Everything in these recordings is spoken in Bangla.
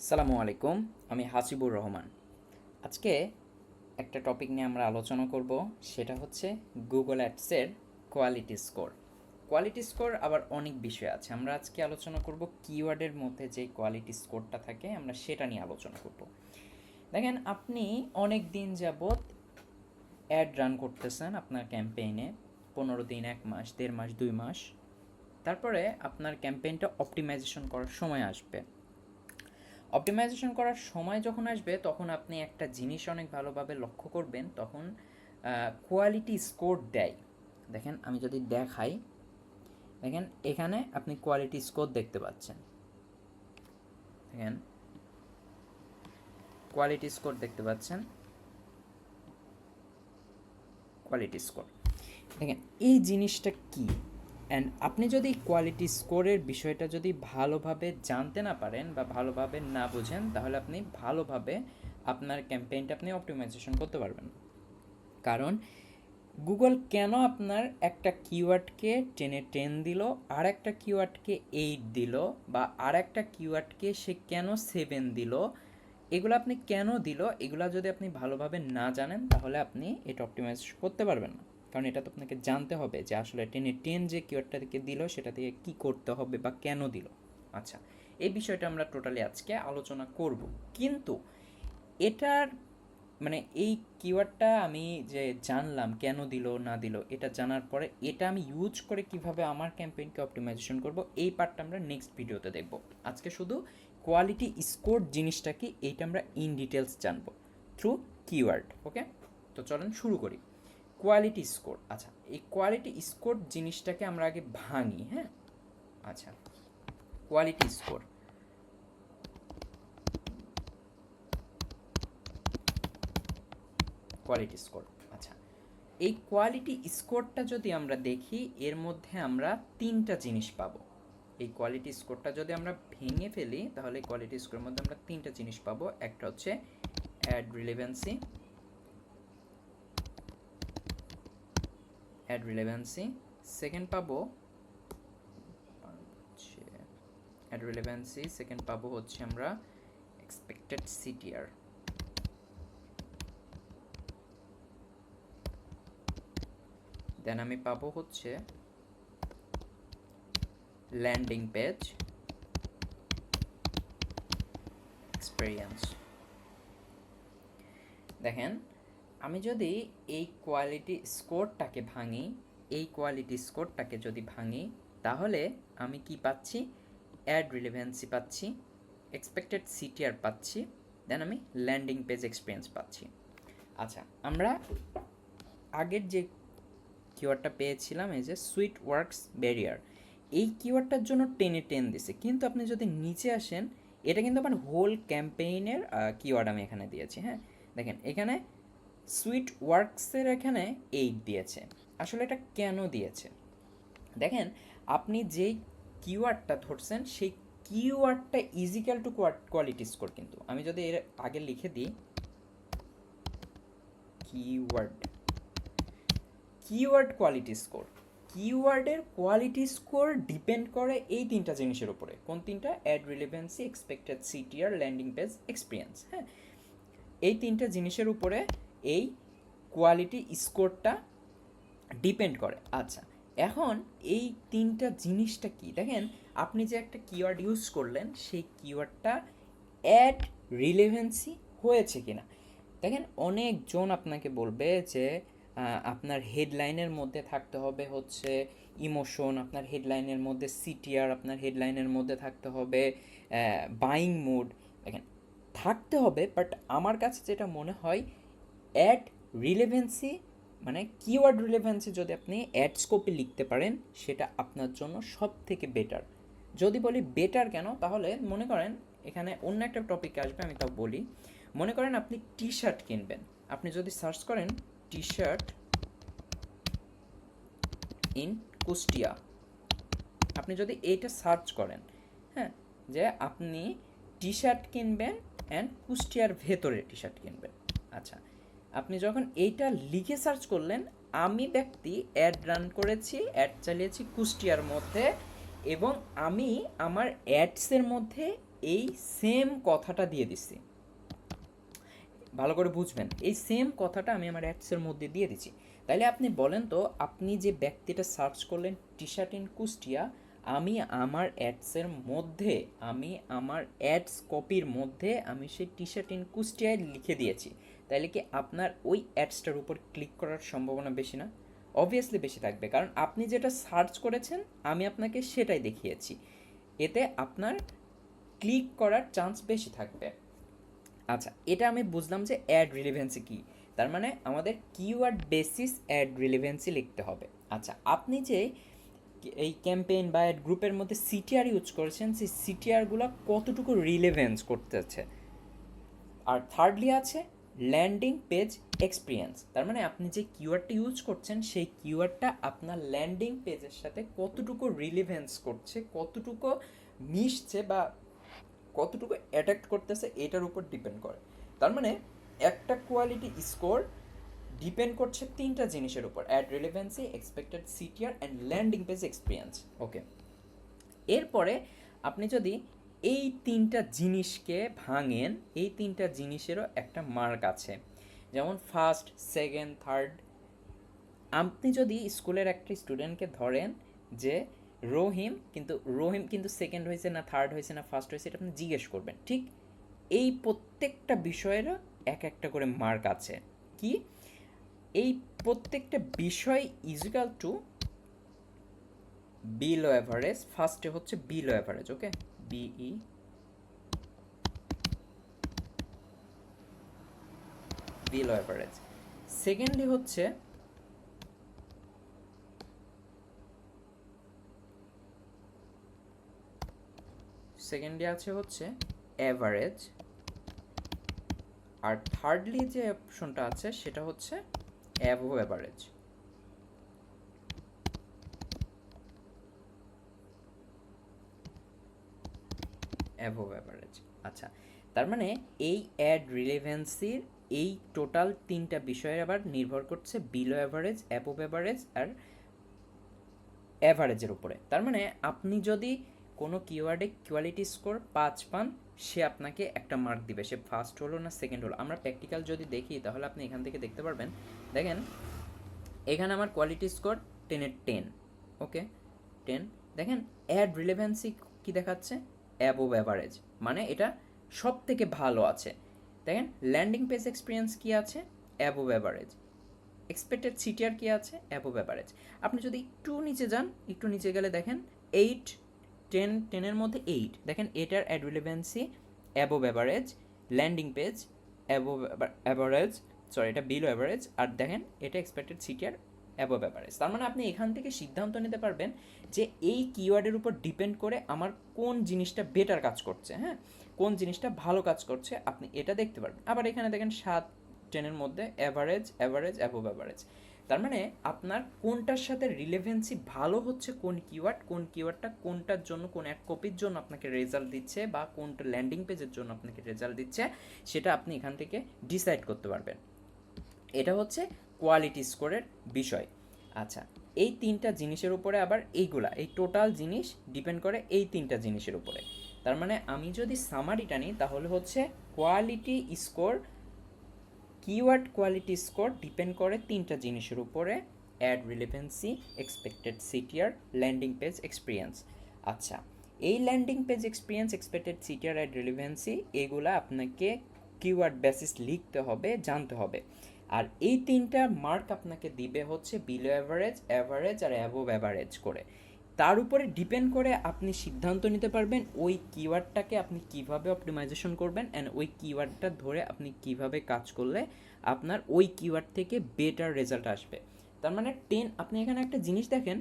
সালামু আলাইকুম, আমি হাসিবুর রহমান। আজকে একটা টপিক নিয়ে আমরা আলোচনা করব, সেটা হচ্ছে গুগল অ্যাডসের কোয়ালিটি স্কোর। কোয়ালিটি স্কোর আবার অনেক বিষয় আছে। আমরা আজকে আলোচনা করব কিওয়ার্ডের মধ্যে যে কোয়ালিটি স্কোরটা থাকে, আমরা সেটা নিয়ে আলোচনা করব। দেখেন, আপনি অনেক দিন যাবৎ অ্যাড রান করতেছেন আপনার ক্যাম্পেইনে, 15 দিন, 1 মাস, 1.5 মাস, 2 মাস। তারপরে আপনার ক্যাম্পেইনটা অপটিমাইজেশন করার সময় আসবে। অপটিমাইজেশন করার সময় যখন আসবে, তখন আপনি একটা জিনিস অনেক ভালোভাবে লক্ষ্য করবেন। তখন কোয়ালিটি স্কোর দেয়। দেখেন, আমি যদি দেখাই, দেখেন এখানে আপনি কোয়ালিটি স্কোর দেখতে পাচ্ছেন। দেখেন, কোয়ালিটি স্কোর দেখতে পাচ্ছেন। কোয়ালিটি স্কোর, দেখেন এই জিনিসটা কি। অ্যান্ড আপনি যদি কোয়ালিটি স্কোরের বিষয়টা যদি ভালোভাবে জানতে না পারেন বা ভালোভাবে না বোঝেন, তাহলে আপনি ভালোভাবে আপনার ক্যাম্পেইনটা আপনি অপটিমাইজেশন করতে পারবেন না। কারণ গুগল কেন আপনার একটা কিওয়ার্ডকে 10 দিল, আর একটা কিওয়ার্ডকে 8 দিল, বা আর একটা কিওয়ার্ডকে সে কেন 7 দিল, এগুলো আপনি কেন দিল, এগুলো যদি আপনি ভালোভাবে না জানেন, তাহলে আপনি এটা অপটিমাইজ করতে পারবেন না। কারণ এটা তো আপনাকে জানতে হবে যে আসলে 10 যে কিওয়ার্ডটা থেকে দিল, সেটা থেকে কী করতে হবে বা কেন দিল। আচ্ছা, এই বিষয়টা আমরা টোটালি আজকে আলোচনা করব। কিন্তু এটার মানে এই কিওয়ার্ডটা আমি যে জানলাম কেন দিল না দিল, এটা জানার পরে এটা আমি ইউজ করে কিভাবে আমার ক্যাম্পেইনকে অপটিমাইজেশন করব, এই পার্টটা আমরা নেক্সট ভিডিওতে দেখব। আজকে শুধু কোয়ালিটি স্কোর জিনিসটা কি, এইটা আমরা ইন ডিটেলস জানবো থ্রু কিওয়ার্ড। ওকে, তো চলেন শুরু করি। Quality score. আচ্ছা, এই কোয়ালিটি স্কোর জিনিসটাকে আমরা আগে ভাঙি। হ্যাঁ, আচ্ছা, কোয়ালিটি স্কোর, কোয়ালিটি স্কোর। আচ্ছা, এই কোয়ালিটি স্কোরটা যদি আমরা দেখি, এর মধ্যে আমরা 3টা জিনিস পাবো। এই কোয়ালিটি স্কোরটা যদি আমরা ভেঙে ফেলি, তাহলে কোয়ালিটি স্কোরের মধ্যে আমরা 3টা জিনিস পাবো। একটা হচ্ছে অ্যাড রিলেভেন্সি, সেকেন্ড পাবো হচ্ছে অ্যাড রিলেভেন্সি, সেকেন্ড পাবো হচ্ছে আমরা এক্সপেক্টেড সিটিআর, দেন আমি পাবো হচ্ছে ল্যান্ডিং পেজ এক্সপেরিয়েন্স। দেখেন, আমি যদি এই কোয়ালিটি স্কোরটাকে ভাঙি, তাহলে আমি কি পাচ্ছি? অ্যাড রিলেভেন্সি পাচ্ছি, এক্সপেক্টেড সিটিআর পাচ্ছি, দেন আমি ল্যান্ডিং পেজ এক্সপিরিয়েন্স পাচ্ছি। আচ্ছা, আমরা আগের যে কিওয়ার্ডটা পেয়েছিলাম, এই যে সুইট ওয়ার্কস ব্যারিয়ার, এই কিওয়ার্ডটার জন্য 10 দিছে। কিন্তু আপনি যদি নিচে আসেন, এটা কিন্তু আমার হোল ক্যাম্পেইনের কিওয়ার্ড আমি এখানে দিয়েছি। হ্যাঁ, দেখেন এখানে সুইট ওয়ার্কসের এখানে 8 দিয়েছে। আসলে এটা কেন দিয়েছে? দেখেন, আপনি যেই কিওয়ার্ডটা ধরছেন, সেই কিওয়ার্ডটা ইজিক্যাল টু কোয়ালিটি স্কোর। কিন্তু আমি যদি এর আগে লিখে দিই কিওয়ার্ড কোয়ালিটি স্কোর, কিওয়ার্ডের কোয়ালিটি স্কোর ডিপেন্ড করে এই 3টা জিনিসের উপরে। কোন 3টা? Ad relevancy, expected CTR, landing page experience. হ্যাঁ, এই 3টা জিনিসের উপরে এই কোয়ালিটি স্কোরটা ডিপেন্ড করে। আচ্ছা, এখন এই 3টা জিনিসটা কি? দেখেন, আপনি যে একটা কিওয়ার্ড ইউজ করলেন, সেই কিওয়ার্ডটা অ্যাড রিলেভেন্সি হয়েছে কিনা। দেখেন, অনেকজন আপনাকে বলবে যে আপনার হেডলাইনের মধ্যে থাকতে হবে হচ্ছে ইমোশন, আপনার হেডলাইনের মধ্যে সিটিআর, আপনার হেডলাইনের মধ্যে থাকতে হবে বাইং মুড। দেখেন, থাকতে হবে, বাট আমার কাছে যেটা মনে হয়, অ্যাড রিলেভেন্সি মানে কিওয়ার্ড রিলেভেন্সি যদি আপনি অ্যাড স্কোপে লিখতে পারেন, সেটা আপনার জন্য সব থেকে বেটার। যদি বলি বেটার কেন, তাহলে মনে করেন এখানে অন্য একটা টপিক আসবে, আমি তাও বলি। মনে করেন আপনি টি শার্ট কিনবেন, আপনি যদি সার্চ করেন টি শার্ট ইন কুষ্টিয়া, আপনি যদি এইটা সার্চ করেন, হ্যাঁ, যে আপনি টি শার্ট কিনবেন অ্যান্ড কুষ্টিয়ার ভেতরে টি শার্ট কিনবেন। আচ্ছা, আপনি যখন এইটা লিখে সার্চ করলেন, আমি ব্যক্তি অ্যাড রান করেছি, অ্যাড চালিয়েছি কুষ্টিয়ার মধ্যে, এবং আমি আমার অ্যাডসের মধ্যে এই সেম কথাটা দিয়ে দিচ্ছি, ভালো করে বুঝবেন, এই সেম কথাটা আমি আমার অ্যাডসের মধ্যে দিয়ে দিচ্ছি। তাইলে আপনি বলেন তো, আপনি যে ব্যক্তিটা সার্চ করলেন টি শার্ট ইন কুষ্টিয়া, আমি আমার অ্যাডসের মধ্যে, আমি আমার অ্যাডস কপির মধ্যে আমি সেই টি শার্ট ইন কুষ্টিয়ায় লিখে দিয়েছি, তাইলে কি আপনার ওই অ্যাডসটার উপর ক্লিক করার সম্ভাবনা বেশি না? অবভিয়াসলি বেশি থাকবে, কারণ আপনি যেটা সার্চ করেছেন আমি আপনাকে সেটাই দেখিয়েছি, এতে আপনার ক্লিক করার চান্স বেশি থাকবে। আচ্ছা, এটা আমি বুঝলাম যে অ্যাড রিলেভেন্সি কী, তার মানে আমাদের কিওয়ার্ড বেসিস অ্যাড রিলেভেন্সি লিখতে হবে। আচ্ছা, আপনি যে এই ক্যাম্পেইন বা অ্যাড গ্রুপের মধ্যে সিটিআর ইউজ করেছেন, সেই সিটিআরগুলো কতটুকু রিলেভেন্স করতেছে। আর থার্ডলি আছে ল্যান্ডিং পেজ এক্সপিরিয়েন্স, তার মানে আপনি যে কিওয়ার্ডটা ইউজ করছেন সেই কিওয়ার্ডটা আপনার ল্যান্ডিং পেজের সাথে কতটুকু রিলেভেন্স করছে, কতটুকু মিশছে বা কতটুকু অ্যাট্রাক্ট করতেছে, এটার উপর ডিপেন্ড করে। তার মানে একটা কোয়ালিটি স্কোর ডিপেন্ড করছে তিনটা জিনিসের উপর: ad relevancy, expected CTR and landing page experience. Okay, এরপরে আপনি যদি এই তিনটা জিনিসকে ভাঙেন, এই তিনটা জিনিসেরও একটা মার্ক আছে, যেমন ফার্স্ট, সেকেন্ড, থার্ড। আপনি যদি স্কুলের একটা স্টুডেন্টকে ধরেন যে রহিম কিন্তু সেকেন্ড হয়েছে না থার্ড হয়েছে না ফার্স্ট হয়েছে, এটা আপনি জিজ্ঞেস করবেন, ঠিক এই প্রত্যেকটা বিষয়েরও এক একটা করে মার্ক আছে। কি, এই প্রত্যেকটা বিষয় ইজিক্যাল টু বিলো অ্যাভারেজ। ফার্স্টে হচ্ছে বিলো অ্যাভারেজ, ওকে, বিই বিলো অ্যাভারেজ। সেকেন্ডলি হচ্ছে আছে হচ্ছে অ্যাভারেজ, আর থার্ডলি যে অপশনটা আছে সেটা হচ্ছে অ্যাবভ অ্যাভারেজ। Above average. আচ্ছা, তার মানে এই অ্যাড রিলেভেন্সির এই টোটাল তিনটা বিষয়ের আবার নির্ভর করছে বিলো অ্যাভারেজ, অ্যাবভ অ্যাভারেজ আর অ্যাভারেজের উপরে। তার মানে আপনি যদি কোনো কিওয়ার্ডে কোয়ালিটি স্কোর 5 পান, সে আপনাকে একটা মার্ক দিবে, সে ফার্স্ট হলো না সেকেন্ড হলো। আমরা প্র্যাকটিক্যাল যদি দেখি তাহলে আপনি এখান থেকে দেখতে পারবেন, দেখেন এখানে আমার কোয়ালিটি স্কোর 10-এর 10, ওকে 10। দেখেন অ্যাড রিলেভেন্সি কি দেখাচ্ছে, অ্যাবোভ অ্যাভারেজ, মানে এটা সব থেকে ভালো আছে। দেখেন ল্যান্ডিং পেজ এক্সপিরিয়েন্স কি আছে, অ্যাবোভ অ্যাভারেজ। এক্সপেক্টেড সিটিআর কি আছে, অ্যাবোভ অ্যাভারেজ। আপনি যদি একটু নিচে যান, একটু নিচে গেলে দেখেন 8, 10, 10-এর মধ্যে 8, দেখেন এটার ad relevancy above average, landing page above average, sorry এটা বিলো অ্যাভারেজ, আর দেখেন এটা এক্সপেক্টেড সিটিআর অ্যাবোভ অ্যাভারেজ। তার মানে আপনি এখান থেকে সিদ্ধান্ত নিতে পারবেন যে এই কিওয়ার্ডের উপর ডিপেন্ড করে আমার কোন জিনিসটা বেটার কাজ করছে, হ্যাঁ, কোন জিনিসটা ভালো কাজ করছে, আপনি এটা দেখতে পারবেন। আবার এখানে দেখেন 7, 10-এর মধ্যে অ্যাভারেজ, অ্যাভারেজ, অ্যাবোভ অ্যাভারেজ। তার মানে আপনার কোনটার সাথে রিলেভেন্সি ভালো হচ্ছে, কোন কিওয়ার্ডটা কোনটার জন্য, কোন এক কপির জন্য আপনাকে রেজাল্ট দিচ্ছে বা কোনটা ল্যান্ডিং পেজের জন্য আপনাকে রেজাল্ট দিচ্ছে, সেটা আপনি এখান থেকে ডিসাইড করতে পারবেন। এটা হচ্ছে কোয়ালিটি স্কোরের বিষয়। আচ্ছা, এই তিনটা জিনিসের উপরে আবার এই টোটাল জিনিস ডিপেন্ড করে এই তিনটা জিনিসের উপরে। তার মানে আমি যদি সামারিটা নিই তাহলে হচ্ছে quality score, keyword quality score depend করে তিনটা জিনিসের উপরে: ad relevancy, expected CTR, landing page experience. আচ্ছা, এই landing page experience, expected CTR, ad relevancy, এগুলা আপনাকে কিওয়ার্ড বেসিস লিখতে হবে, জানতে হবে। আর এই তিনটা মার্ক আপনাকে দিবে হচ্ছে বিলো অ্যাভারেজ, অ্যাভারেজ আর অ্যাবোভ অ্যাভারেজ করে। তার উপরে ডিপেন্ড করে আপনি সিদ্ধান্ত নিতে পারবেন ওই কিওয়ার্ডটাকে আপনি কিভাবে অপটিমাইজেশন করবেন, অ্যান্ড ওই কিওয়ার্ডটা ধরে আপনি কিভাবে কাজ করলে আপনার ওই কিওয়ার্ড থেকে বেটার রেজাল্ট আসবে। তার মানে 10, আপনি এখানে একটা জিনিস দেখেন,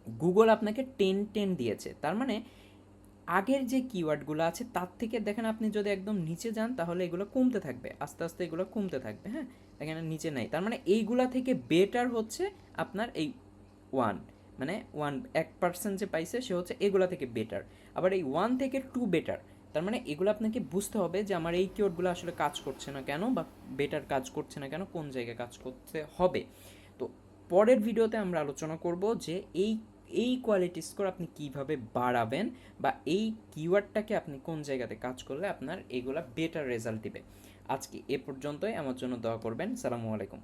গুগল আপনাকে 10-10 দিয়েছে, তার মানে আগের যে কিওয়ার্ডগুলো আছে তার থেকে দেখেন আপনি যদি একদম নিচে যান তাহলে এগুলো কমতে থাকবে, আস্তে আস্তে এগুলো কমতে থাকবে, হ্যাঁ, এখানে নিচে নাই। তার মানে এইগুলা থেকে বেটার হচ্ছে আপনার এই 1, মানে 1% যে পাইছে সে হচ্ছে এগুলা থেকে বেটার। আবার এই 1 থেকে 2 বেটার, তার মানে এগুলো আপনাকে বুঝতে হবে যে আমার এই কিওয়ার্ডগুলো আসলে কাজ করছে না কেন, বা বেটার কাজ করছে না কেন, কোন জায়গায় কাজ করতে হবে। তো পরের ভিডিওতে আমরা আলোচনা করব যে এই কোয়ালিটি স্কোর আপনি কিভাবে বাড়াবেন বা এই কিওয়ার্ডটাকে আপনি কোন জায়গাতে কাজ করলে আপনার এগুলা বেটার রেজাল্ট দিবে। আজকে এ পর্যন্তই, আমার জন্য দোয়া করবেন। সালামু আলাইকুম।